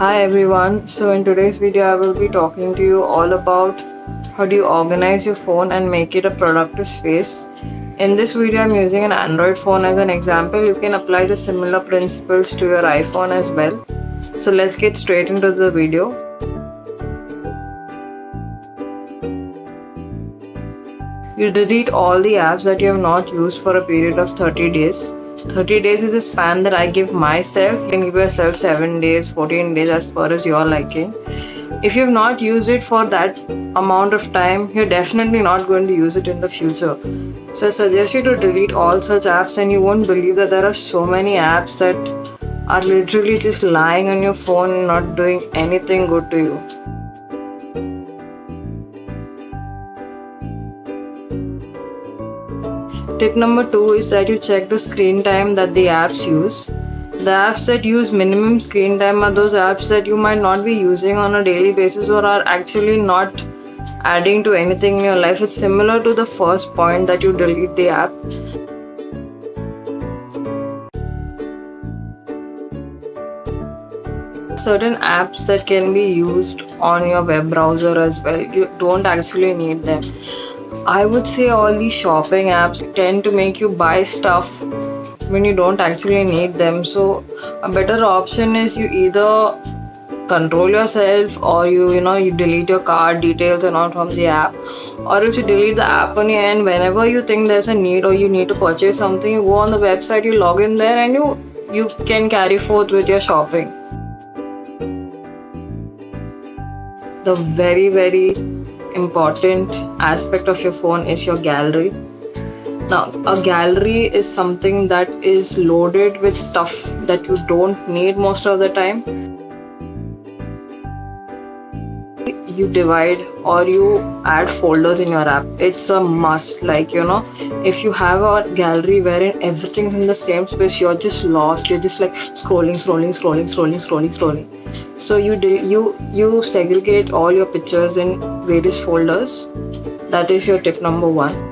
Hi everyone. So in today's video I will be talking to you all about how do you organize your phone and make it a productive space. In this video I'm using an Android phone as an example. You can apply the similar principles to your iPhone as well. So let's get straight into the video. You delete all the apps that you have not used for a period of 30 days. 30 days is a span that I give myself. You can give yourself 7 days, 14 days as per as your liking. If you've not used it for that amount of time, you're definitely not going to use it in the future. So I suggest you to delete all such apps, and you won't believe that there are so many apps that are literally just lying on your phone and not doing anything good to you. Tip number 2 is that you check the screen time that the apps use. The apps that use minimum screen time are those apps that you might not be using on a daily basis or are actually not adding to anything in your life. It's similar to the first point that you delete the app. Certain apps that can be used on your web browser as well. You don't actually need them. I would say all these shopping apps tend to make you buy stuff when you don't actually need them. So a better option is you either control yourself, or you delete your card details and all from the app, or else you delete the app on your end. Whenever you think there's a need or you need to purchase something, you go on the website, you log in there, and you can carry forth with your shopping. The very important aspect of your phone is your gallery. Now, a gallery is something that is loaded with stuff that you don't need most of the time. You divide or you add folders in your app. It's a must. If you have a gallery wherein everything's in the same space, you're just lost. You're just like scrolling. So you segregate all your pictures in various folders. That is your tip number 1.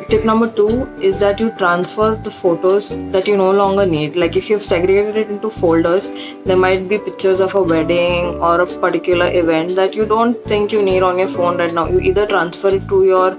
Tip number 2 is that you transfer the photos that you no longer need. Like if you've segregated it into folders, there might be pictures of a wedding or a particular event that you don't think you need on your phone right now. You either transfer it to your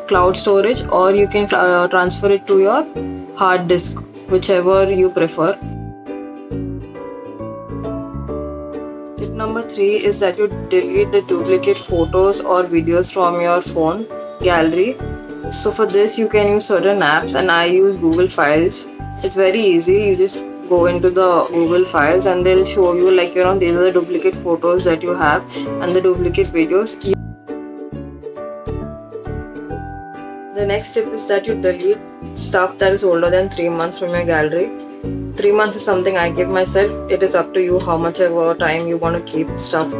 cloud storage, or you can transfer it to your hard disk, whichever you prefer. Tip number 3 is that you delete the duplicate photos or videos from your phone gallery. So for this you can use certain apps, and I use Google Files. It's very easy. You just go into the Google Files and they'll show you these are the duplicate photos that you have and the duplicate videos. The next tip is that you delete stuff that is older than 3 months from your gallery. 3 months is something I give myself. It is up to you how much ever time you want to keep stuff.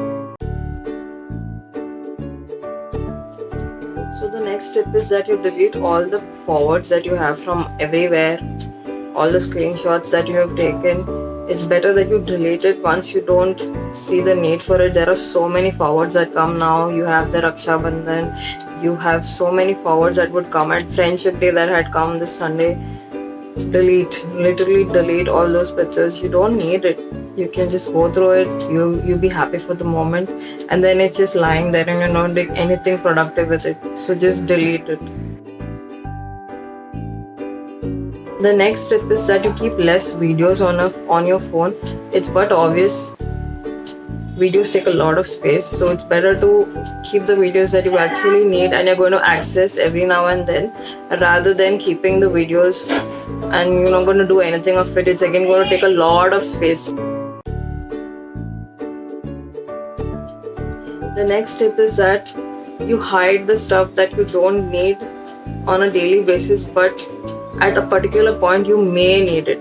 So the next tip is that you delete all the forwards that you have from everywhere, all the screenshots that you have taken. It's better that you delete it once you don't see the need for it. There are so many forwards that come now. You have the Raksha Bandhan, you have so many forwards that would come at Friendship Day that had come this Sunday. Literally delete all those pictures. You don't need it. You can just go through it, you be happy for the moment, and then it's just lying there and you're not doing anything productive with it. So just delete it. The next tip is that you keep less videos on your phone. It's but obvious videos take a lot of space, so it's better to keep the videos that you actually need and you're going to access every now and then, rather than keeping the videos and you're not going to do anything of it. It's again going to take a lot of space. The next tip is that you hide the stuff that you don't need on a daily basis, but at a particular point you may need it.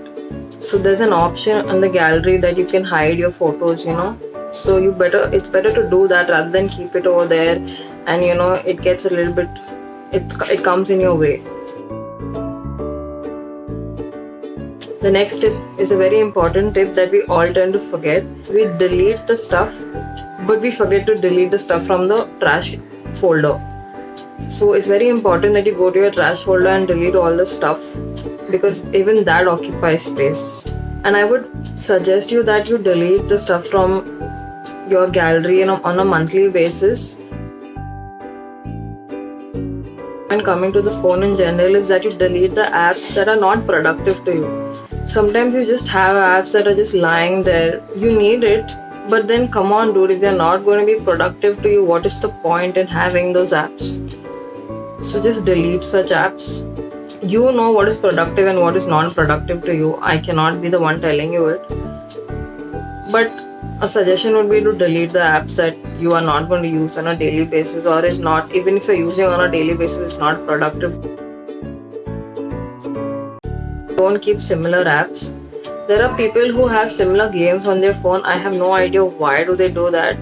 So there's an option in the gallery that you can hide your photos, So it's better to do that rather than keep it over there, and it gets a little bit, it comes in your way. The next tip is a very important tip that we all tend to forget. We delete the stuff, but we forget to delete the stuff from the trash folder. So it's very important that you go to your trash folder and delete all the stuff, because even that occupies space. And I would suggest you that you delete the stuff from your gallery on a monthly basis. And coming to the phone in general is that you delete the apps that are not productive to you. Sometimes you just have apps that are just lying there. You need it, but then come on, dude, if they're not going to be productive to you, what is the point in having those apps? So just delete such apps. You know what is productive and what is non-productive to you. I cannot be the one telling you it. But a suggestion would be to delete the apps that you are not going to use on a daily basis, or is not, even if you're using on a daily basis, it's not productive. Don't keep similar apps. There are people who have similar games on their phone. I have no idea why do they do that.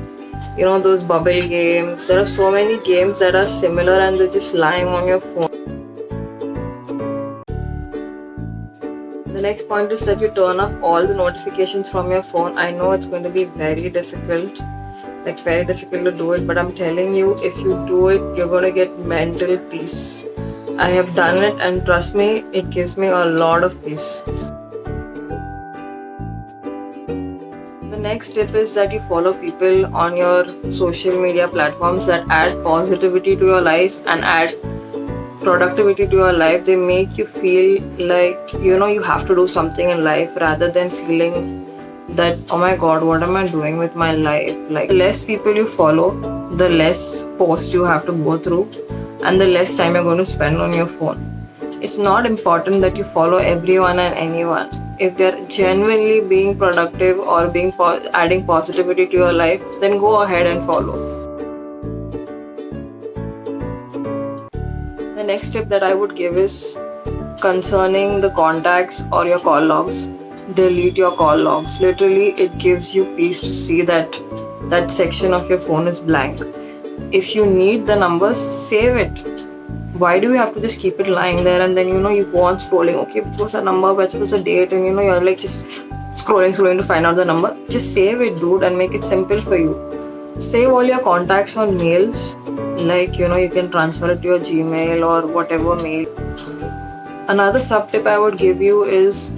You know, those bubble games. There are so many games that are similar and they're just lying on your phone. The next point is that you turn off all the notifications from your phone. I know it's going to be very difficult to do it, but I'm telling you, if you do it, you're going to get mental peace. I have done it, and trust me, it gives me a lot of peace. The next tip is that you follow people on your social media platforms that add positivity to your life and add productivity to your life. They make you feel like you have to do something in life, rather than feeling that, oh my god, what am I doing with my life? Like, the less people you follow, the less posts you have to go through, and the less time you're going to spend on your phone. It's not important that you follow everyone and anyone. If they're genuinely being productive or adding positivity to your life, then go ahead and follow. The next tip that I would give is concerning the contacts or your call logs. Delete your call logs. Literally, it gives you peace to see that section of your phone is blank. If you need the numbers, save it. Why do you have to just keep it lying there and then you go on scrolling? Okay, which was a number, which was a date, and you're like just scrolling to find out the number. Just save it, dude, and make it simple for you. Save all your contacts on mails. Like, you can transfer it to your Gmail or whatever mail. Another sub tip I would give you is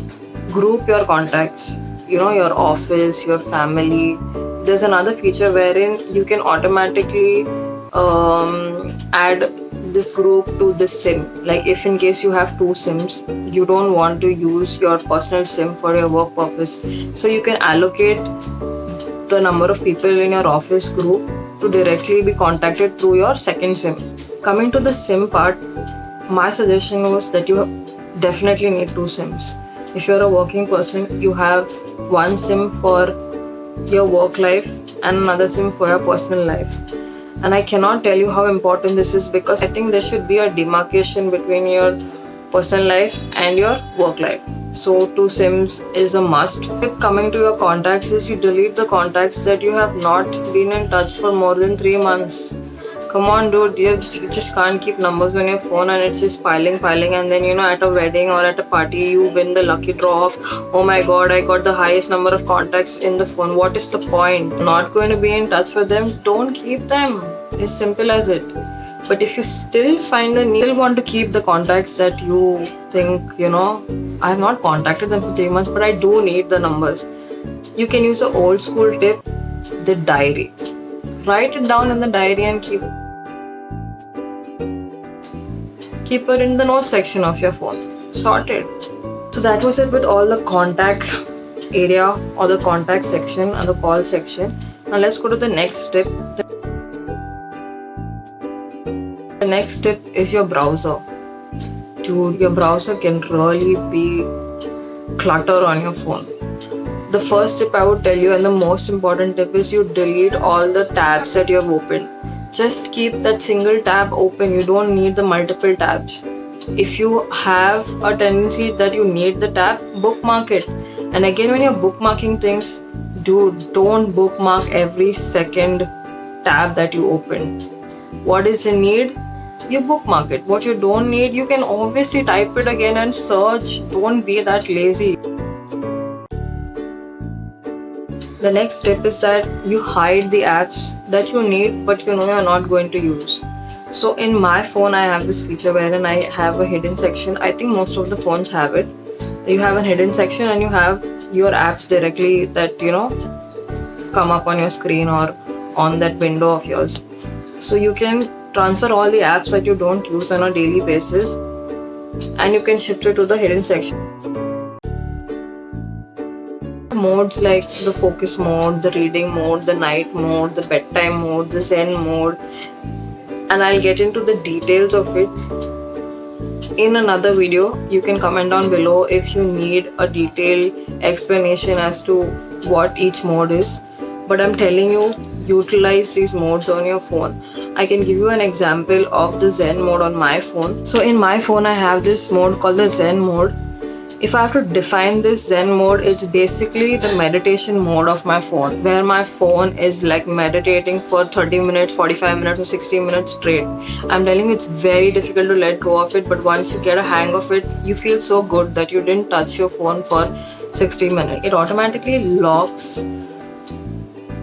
group your contacts. Your office, your family. There's another feature wherein you can automatically add this group to this SIM. Like, if in case you have two SIMs, you don't want to use your personal SIM for your work purpose, so you can allocate the number of people in your office group to directly be contacted through your second SIM. Coming to the SIM part, my suggestion was that you definitely need two SIMs. If you're a working person, you have one SIM for your work life and another SIM for your personal life. And I cannot tell you how important this is, because I think there should be a demarcation between your personal life and your work life. So two SIMs is a must. Coming to your contacts is you delete the contacts that you have not been in touch for more than 3 months. Come on, dude, you just can't keep numbers on your phone and it's just piling, and then at a wedding or at a party you win the lucky draw of, oh my god, I got the highest number of contacts in the phone. What is the point? Not going to be in touch with them? Don't keep them. It's simple as it. But if you still find the need, want to keep the contacts that you think, I have not contacted them for 3 months, but I do need the numbers. You can use an old school tip, the diary. Write it down in the diary and keep it in the notes section of your phone. Sorted. So that was it with all the contact area or the contact section and the call section. Now let's go to the next tip. The next tip is your browser. Dude, your browser can really be clutter on your phone. The first tip I would tell you, and the most important tip, is you delete all the tabs that you have opened. Just keep that single tab open. You don't need the multiple tabs. If you have a tendency that you need the tab, bookmark it. And again, when you're bookmarking things, dude, don't bookmark every second tab that you open. What is in need? You bookmark it. What you don't need, you can obviously type it again and search. Don't be that lazy. The next tip is that you hide the apps that you need but you're not going to use. So in my phone, I have this feature wherein I have a hidden section. I think most of the phones have it. You have a hidden section and you have your apps directly that come up on your screen or on that window of yours. So you can transfer all the apps that you don't use on a daily basis, and you can shift it to the hidden section. Modes like the focus mode, the reading mode, the night mode, the bedtime mode, the zen mode, and I'll get into the details of it in another video. You can comment down below if you need a detailed explanation as to what each mode is. But I'm telling you, utilize these modes on your phone. I can give you an example of the Zen mode on my phone. So in my phone, I have this mode called the Zen mode. If I have to define this Zen mode, it's basically the meditation mode of my phone, where my phone is like meditating for 30 minutes, 45 minutes, or 60 minutes straight. I'm telling you, it's very difficult to let go of it, but once you get a hang of it, you feel so good that you didn't touch your phone for 60 minutes. It automatically locks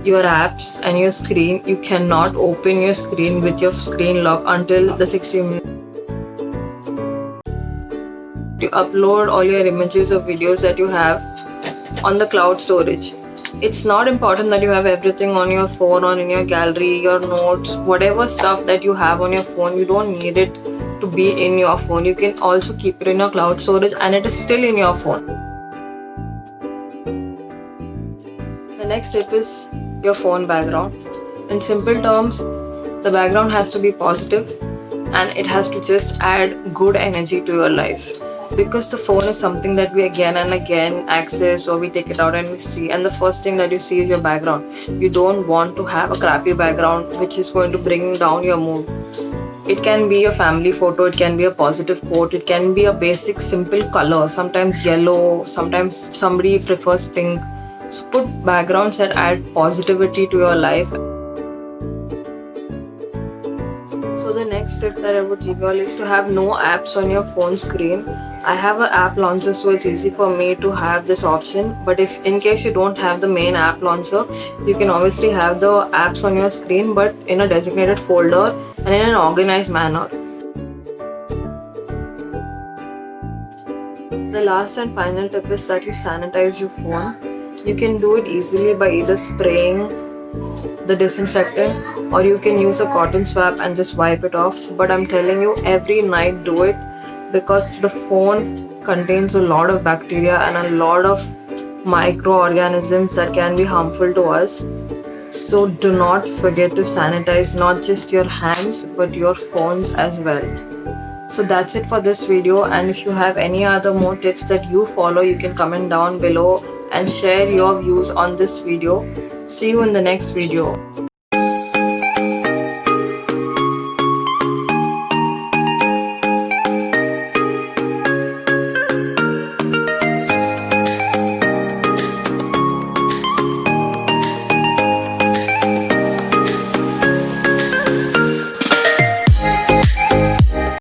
your apps and your screen. You cannot open your screen with your screen lock until the 60 minutes. You upload all your images or videos that you have on the cloud storage. It's not important that you have everything on your phone or in your gallery, your notes, whatever stuff that you have on your phone. You don't need it to be in your phone. You can also keep it in your cloud storage and it is still in your phone. The next tip is your phone background. In simple terms, the background has to be positive and it has to just add good energy to your life. Because the phone is something that we again and again access, or we take it out and we see, and the first thing that you see is your background. You don't want to have a crappy background which is going to bring down your mood. It can be a family photo, it can be a positive quote, it can be a basic simple color, sometimes yellow, sometimes somebody prefers pink. So put backgrounds that add positivity to your life. So the next tip that I would give you all is to have no apps on your phone screen. I have an app launcher, so it's easy for me to have this option. But if in case you don't have the main app launcher, you can obviously have the apps on your screen, but in a designated folder and in an organized manner. The last and final tip is that you sanitize your phone. You can do it easily by either spraying the disinfectant, or you can use a cotton swab and just wipe it off. But I'm telling you, every night do it, because the phone contains a lot of bacteria and a lot of microorganisms that can be harmful to us. So do not forget to sanitize not just your hands but your phones as well. So that's it for this video, and if you have any other more tips that you follow, you can comment down below and share your views on this video. See you in the next video.